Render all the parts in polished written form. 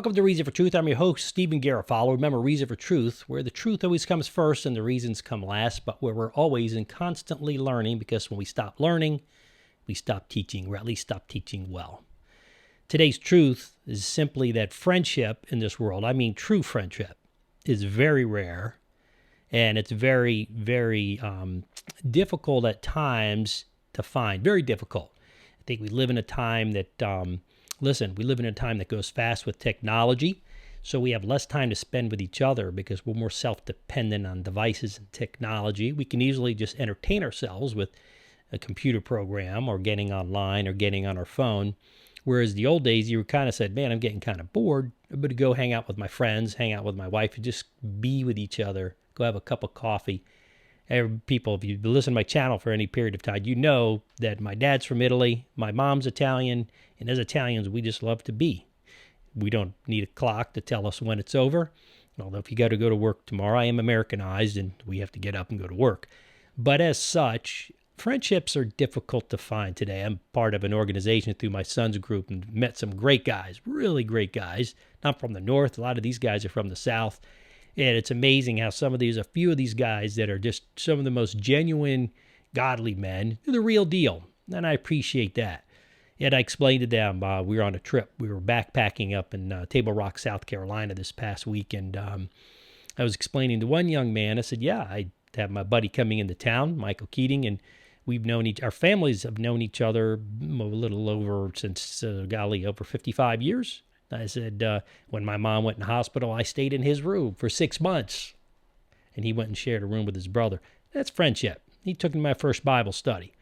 Welcome to Reason for Truth. I'm your host, Stephen Garofalo. Remember, Reason for Truth, where the truth always comes first and the reasons come last, but where we're always and constantly learning, because when we stop learning, we stop teaching, or at least stop teaching well. Today's truth is simply that friendship in this world, I mean true friendship, is very rare, and it's very, very difficult at times to find. Very difficult. I think we live in a time that, we live in a time that goes fast with technology, so we have less time to spend with each other because we're more self-dependent on devices and technology. We can easily just entertain ourselves with a computer program or getting online or getting on our phone. Whereas the old days, you kind of said, man, I'm getting kind of bored. I'm going to go hang out with my friends, hang out with my wife, and just be with each other, go have a cup of coffee. People, if you've listened to my channel for any period of time, you know that my dad's from Italy, my mom's Italian, and as Italians, we just love to be. We don't need a clock to tell us when it's over. Although if you got to go to work tomorrow, I am Americanized, and we have to get up and go to work. But as such, friendships are difficult to find today. I'm part of an organization through my son's group and met some great guys, really great guys, not from the north. A lot of these guys are from the south. And it's amazing how a few of these guys that are just some of the most genuine, godly men, are the real deal. And I appreciate that. And I explained to them, we were on a trip. We were backpacking up in Table Rock, South Carolina this past week. And I was explaining to one young man, I said, yeah, I have my buddy coming into town, Michael Keating, and our families have known each other a little over over 55 years. I said, when my mom went in the hospital, I stayed in his room for 6 months. And he went and shared a room with his brother. That's friendship. He took me to my first Bible study.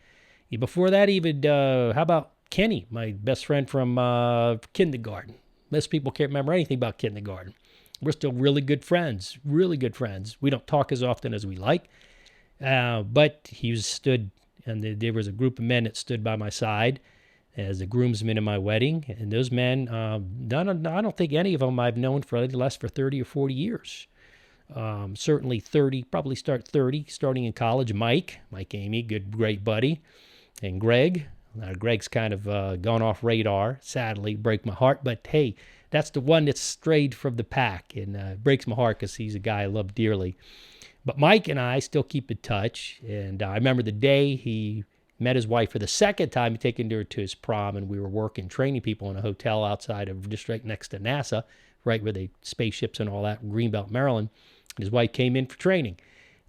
Before that, even, how about Kenny, my best friend from kindergarten? Most people can't remember anything about kindergarten. We're still really good friends, really good friends. We don't talk as often as we like. But he stood, and there was a group of men that stood by my side as the groomsmen in my wedding. And those men, I don't think any of them I've known for less for 30 or 40 years. Certainly 30, probably starting in college. Mike Amy, great buddy. And Greg. Greg's kind of gone off radar, sadly, break my heart. But hey, that's the one that's strayed from the pack, and breaks my heart because he's a guy I love dearly. But Mike and I still keep in touch. And I remember the day he met his wife for the second time, taking her to his prom, and we were training people in a hotel outside of, just right next to NASA, right where the spaceships and all that, in Greenbelt, Maryland. His wife came in for training.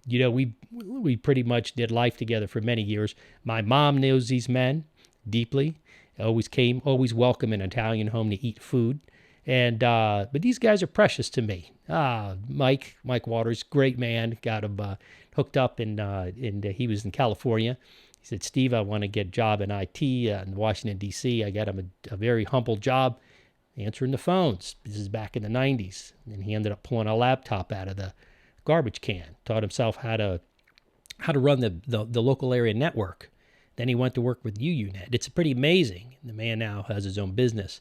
You know, we pretty much did life together for many years. My mom knows these men deeply. Always welcome in an Italian home to eat food. And but these guys are precious to me. Mike Waters, great man, got him hooked up, and he was in California. He said, Steve, I want to get a job in IT in Washington, D.C. I got him a very humble job answering the phones. This is back in the 90s. And he ended up pulling a laptop out of the garbage can, taught himself how to run the local area network. Then he went to work with UUNet. It's pretty amazing. The man now has his own business.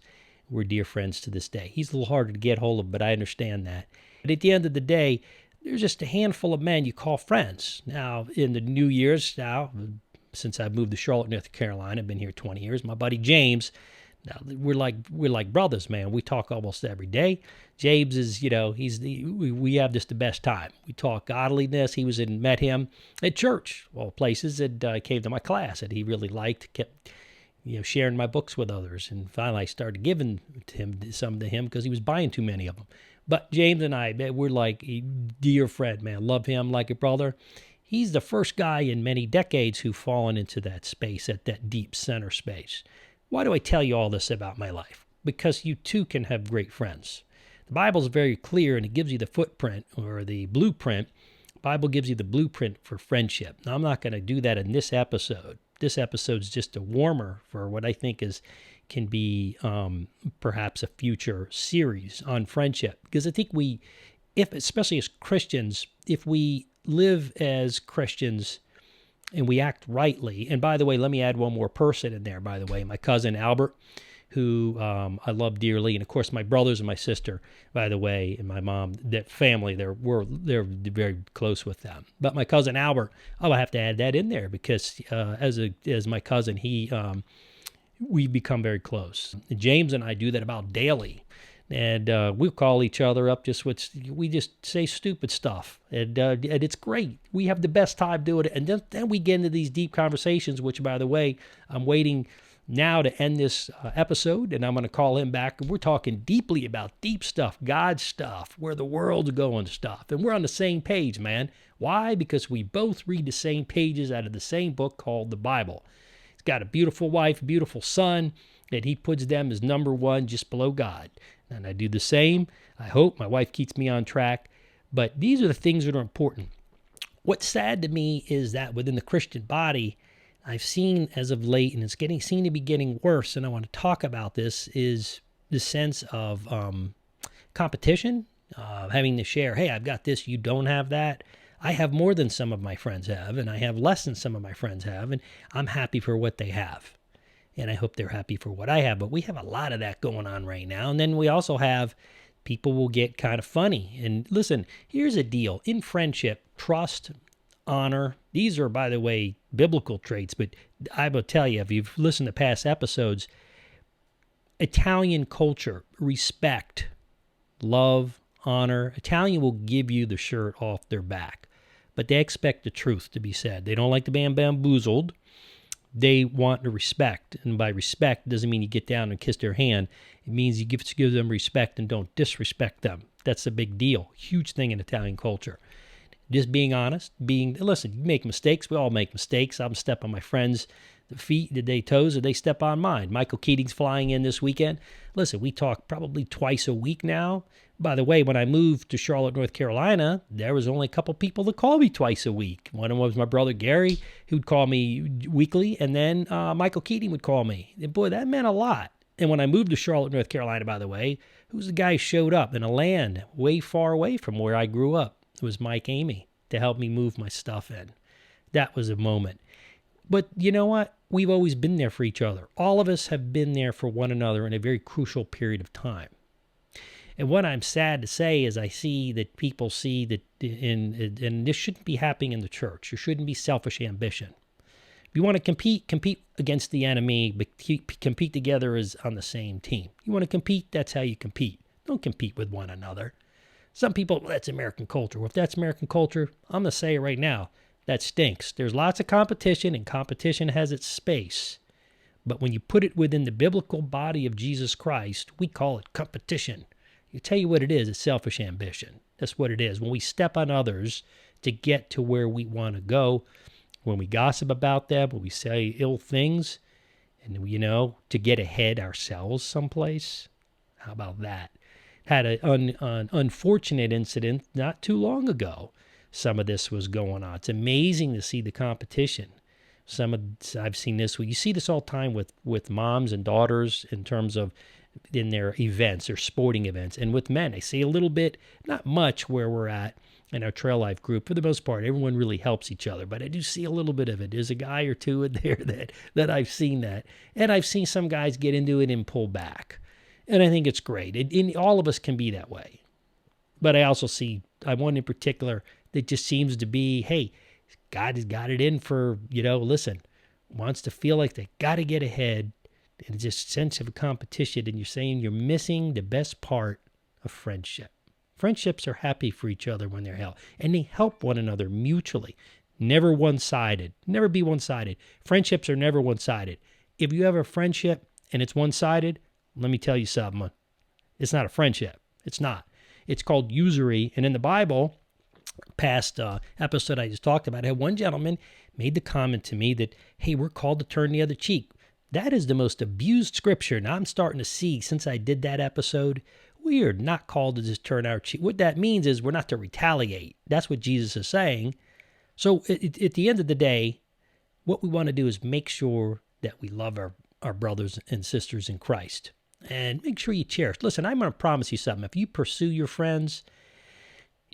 We're dear friends to this day. He's a little harder to get hold of, but I understand that. But at the end of the day, there's just a handful of men you call friends. Now, in the New Year's since I've moved to Charlotte, North Carolina, I've been here 20 years. My buddy James, now we're like brothers, man. We talk almost every day. James is, we have just the best time. We talk godliness. Met him at church, all places, and came to my class that he really liked, kept, sharing my books with others. And finally I started giving some to him because he was buying too many of them. But James and I, we're like a dear friend, man. Love him like a brother. He's the first guy in many decades who's fallen into that space, at that deep center space. Why do I tell you all this about my life? Because you too can have great friends. The Bible's very clear, and it gives you the footprint or the blueprint. The Bible gives you the blueprint for friendship. Now, I'm not going to do that in this episode. This episode's just a warmer for what I think can be perhaps a future series on friendship. Because I think especially as Christians, if we live as Christians and we act rightly, and by the way, let me add one more person in there, by the way, my cousin Albert, who I love dearly, and of course my brothers and my sister, by the way, and my mom, that family, they're very close with them. But my cousin Albert, I have to add that in there because as my cousin, we've become very close. James and I do that about daily. And we'll call each other up we just say stupid stuff. And it's great. We have the best time doing it. And then we get into these deep conversations, which, by the way, I'm waiting now to end this episode, and I'm going to call him back. We're talking deeply about deep stuff, God stuff, where the world's going stuff. And we're on the same page, man. Why? Because we both read the same pages out of the same book called the Bible. He's got a beautiful wife, beautiful son, that he puts them as number one just below God. And I do the same. I hope my wife keeps me on track. But these are the things that are important. What's sad to me is that within the Christian body, I've seen as of late, and it's seem to be getting worse, and I want to talk about this, is the sense of competition, having to share, hey, I've got this, you don't have that. I have more than some of my friends have, and I have less than some of my friends have, and I'm happy for what they have. And I hope they're happy for what I have. But we have a lot of that going on right now. And then we also have people will get kind of funny. And listen, here's a deal. In friendship, trust, honor, these are, by the way, biblical traits. But I will tell you, if you've listened to past episodes, Italian culture, respect, love, honor. Italian will give you the shirt off their back. But they expect the truth to be said. They don't like to be bamboozled. They want the respect, and by respect doesn't mean you get down and kiss their hand. It means you give them respect and don't disrespect them. That's a big deal, huge thing in Italian culture. Just being honest, listen, you make mistakes. We all make mistakes. I'm step on my friends' feet, their toes, or they step on mine. Michael Keating's flying in this weekend. Listen, we talk probably twice a week now. By the way, when I moved to Charlotte, North Carolina, there was only a couple people that called me twice a week. One of them was my brother Gary, who'd call me weekly, and then Michael Keating would call me. And boy, that meant a lot. And when I moved to Charlotte, North Carolina, by the way, who's the guy who showed up in a land way far away from where I grew up? It was Mike Amy to help me move my stuff in. That was a moment. But you know what? We've always been there for each other. All of us have been there for one another in a very crucial period of time. And what I'm sad to say is I see that people see that, and this shouldn't be happening in the church. There shouldn't be selfish ambition. If you want to compete against the enemy, but compete together as on the same team. You want to compete, that's how you compete. Don't compete with one another. Some people, well, that's American culture. Well, if that's American culture, I'm going to say it right now, that stinks. There's lots of competition, and competition has its space. But when you put it within the biblical body of Jesus Christ, we call it competition. I tell you what it is, it's selfish ambition. That's what it is. When we step on others to get to where we want to go, when we gossip about them, when we say ill things, and, to get ahead ourselves someplace, how about that? Had an unfortunate incident not too long ago. Some of this was going on. It's amazing to see the competition. I've seen this. You see this all the time with moms and daughters in terms of in their events or sporting events. And with men, I see a little bit, not much where we're at in our trail life group. For the most part, everyone really helps each other. But I do see a little bit of it. There's a guy or two in there that I've seen that. And I've seen some guys get into it and pull back. And I think it's great. All of us can be that way. But I also see one in particular that just seems to be, hey, God has got it in for, wants to feel like they got to get ahead. And just sense of a competition, and you're saying you're missing the best part of friendship. Friendships are happy for each other when they're held, and they help one another mutually. Never one-sided. Never be one-sided. Friendships are never one-sided. If you have a friendship and it's one-sided, let me tell you something. It's not a friendship. It's not. It's called usury. And in the Bible, past episode I just talked about, I had one gentleman made the comment to me that, hey, we're called to turn the other cheek. That is the most abused scripture. Now I'm starting to see, since I did that episode, we are not called to just turn our cheek. What that means is we're not to retaliate. That's what Jesus is saying. So at the end of the day, what we want to do is make sure that we love our brothers and sisters in Christ. And make sure you cherish. Listen, I'm going to promise you something. If you pursue your friends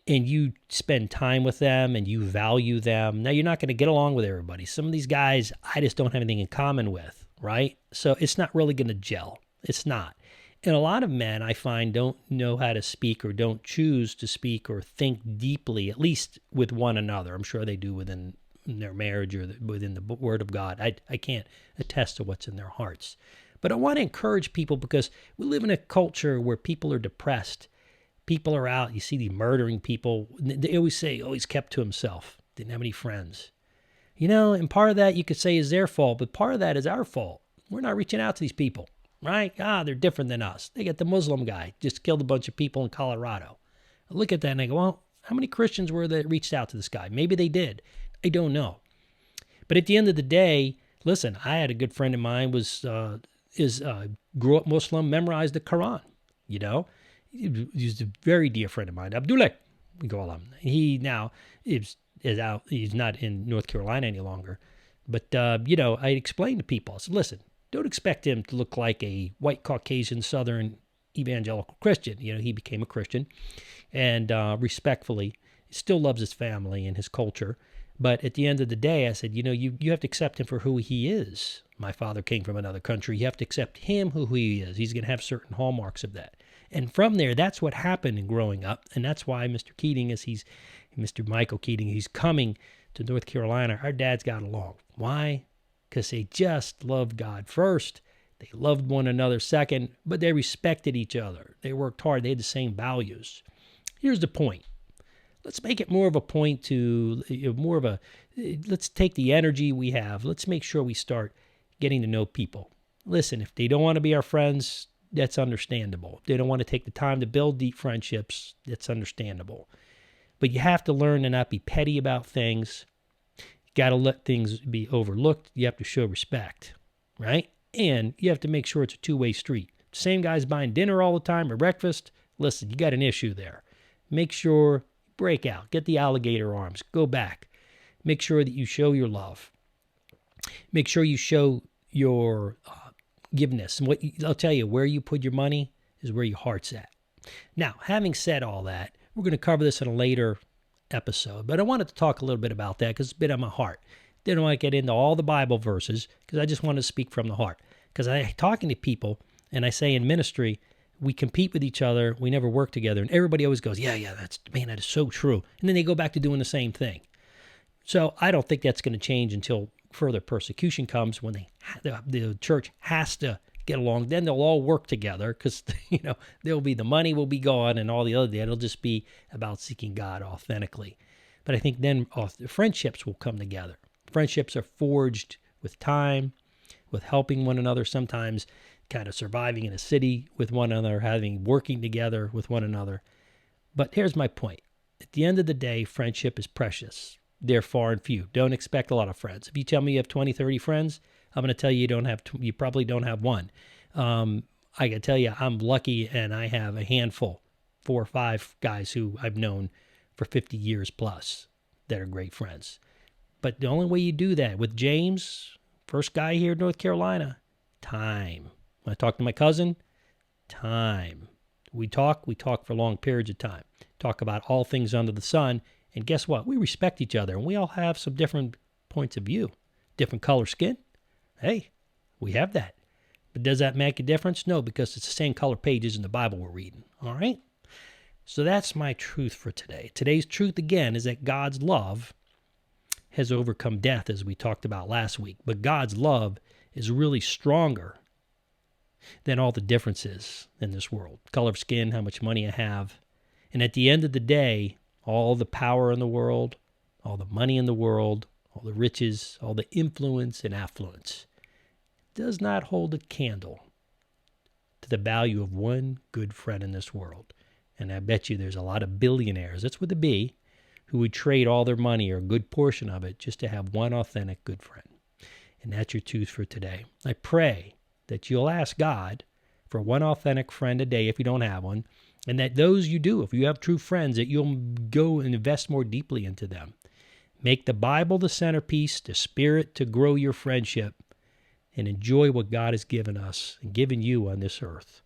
and you spend time with them and you value them, now you're not going to get along with everybody. Some of these guys I just don't have anything in common with. Right? So it's not really going to gel. It's not. And a lot of men, I find, don't know how to speak or don't choose to speak or think deeply, at least with one another. I'm sure they do within their marriage or within the Word of God. I can't attest to what's in their hearts. But I want to encourage people because we live in a culture where people are depressed. People are out. You see these murdering people. They always say, oh, he's kept to himself. Didn't have any friends. And part of that you could say is their fault, but part of that is our fault. We're not reaching out to these people, right? They're different than us. They got the Muslim guy, just killed a bunch of people in Colorado. I look at that and I go, well, how many Christians were that reached out to this guy? Maybe they did. I don't know. But at the end of the day, listen, I had a good friend of mine grew up Muslim, memorized the Quran, He's a very dear friend of mine, Abdullah, we call him. He now is out. He's not in North Carolina any longer. But, I explained to people, I said, listen, don't expect him to look like a white Caucasian Southern evangelical Christian. He became a Christian and respectfully still loves his family and his culture. But at the end of the day, I said, you have to accept him for who he is. My father came from another country. You have to accept him who he is. He's going to have certain hallmarks of that. And from there, that's what happened in growing up. And that's why Mr. Michael Keating, he's coming to North Carolina. Our dads got along. Why? Because they just loved God first. They loved one another second, but they respected each other. They worked hard. They had the same values. Here's the point. Let's make it more of a point let's take the energy we have. Let's make sure we start getting to know people. Listen, if they don't want to be our friends, that's understandable. If they don't want to take the time to build deep friendships, that's understandable. But you have to learn to not be petty about things. You got to let things be overlooked. You have to show respect, right? And you have to make sure it's a two-way street. Same guy's buying dinner all the time or breakfast. Listen, you got an issue there. Make sure, break out. Get the alligator arms. Go back. Make sure that you show your love. Make sure you show your giveness. And I'll tell you, where you put your money is where your heart's at. Now, having said all that, we're going to cover this in a later episode, but I wanted to talk a little bit about that because it's been on my heart. Didn't want to get into all the Bible verses because I just wanted to speak from the heart. Because I'm talking to people and I say in ministry, we compete with each other. We never work together. And everybody always goes, yeah, that is so true. And then they go back to doing the same thing. So I don't think that's going to change until further persecution comes when the church has to get along. Then they'll all work together because, there'll be the money will be gone and all the other. It'll just be about seeking God authentically. But I think then friendships will come together. Friendships are forged with time, with helping one another, sometimes kind of surviving in a city with one another, working together with one another. But here's my point. At the end of the day, friendship is precious. They're far and few. Don't expect a lot of friends. If you tell me you have 20, 30 friends, I'm going to tell you you probably don't have one. I can tell you I'm lucky and I have a handful, 4 or 5 guys who I've known for 50 years plus that are great friends. But the only way you do that with James, first guy here in North Carolina, time. When I talk to my cousin, time. We talk for long periods of time. Talk about all things under the sun. And guess what? We respect each other. And we all have some different points of view. Different color skin. Hey, we have that. But does that make a difference? No, because it's the same color pages in the Bible we're reading. All right? So that's my truth for today. Today's truth, again, is that God's love has overcome death, as we talked about last week. But God's love is really stronger than all the differences in this world. Color of skin, how much money I have. And at the end of the day, all the power in the world, all the money in the world, all the riches, all the influence and affluence does not hold a candle to the value of one good friend in this world. And I bet you there's a lot of billionaires, that's with a B, who would trade all their money or a good portion of it just to have one authentic good friend. And that's your truth for today. I pray that you'll ask God for one authentic friend a day if you don't have one, and that those you do, if you have true friends, that you'll go and invest more deeply into them. Make the Bible the centerpiece, the Spirit to grow your friendship, and enjoy what God has given us and given you on this earth.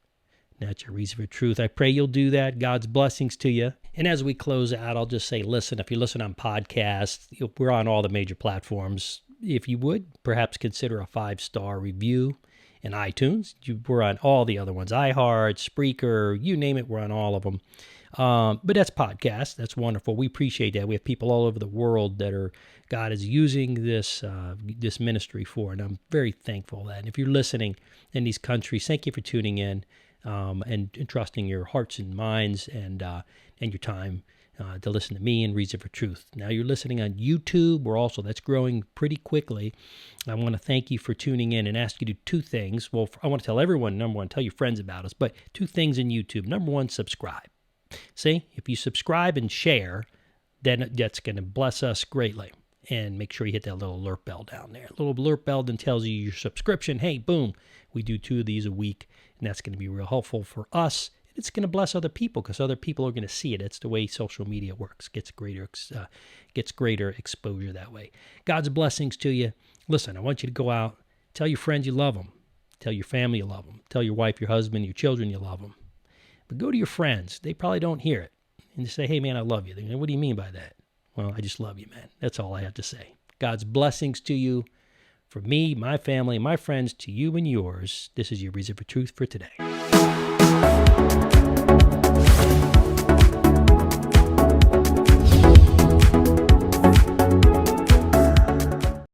And that's your reason for truth. I pray you'll do that. God's blessings to you. And as we close out, I'll just say, listen, if you listen on podcasts, we're on all the major platforms. If you would, perhaps consider a 5-star review in iTunes. We're on all the other ones, iHeart, Spreaker, you name it, we're on all of them. But that's podcasts. That's wonderful. We appreciate that. We have people all over the world that are God is using this ministry for, and I'm very thankful that. And if you're listening in these countries, thank you for tuning in and entrusting your hearts and minds and your time to listen to me and Reason for Truth. Now you're listening on YouTube. That's growing pretty quickly. I want to thank you for tuning in and ask you to do two things. Well, I want to tell everyone, number one, tell your friends about us, but two things in YouTube. Number one, subscribe. See, if you subscribe and share, then that's going to bless us greatly. And make sure you hit that little alert bell down there. A little alert bell then tells you your subscription. Hey, boom, we do 2 of these a week, and that's going to be real helpful for us. It's going to bless other people because other people are going to see it. It's the way social media works. Gets greater exposure that way. God's blessings to you. Listen, I want you to go out, tell your friends you love them, tell your family you love them, tell your wife, your husband, your children you love them. But go to your friends. They probably don't hear it. And say, hey, man, I love you. They go, what do you mean by that? Well, I just love you, man. That's all I have to say. God's blessings to you, from me, my family, my friends, to you and yours. This is your Reason for Truth for today.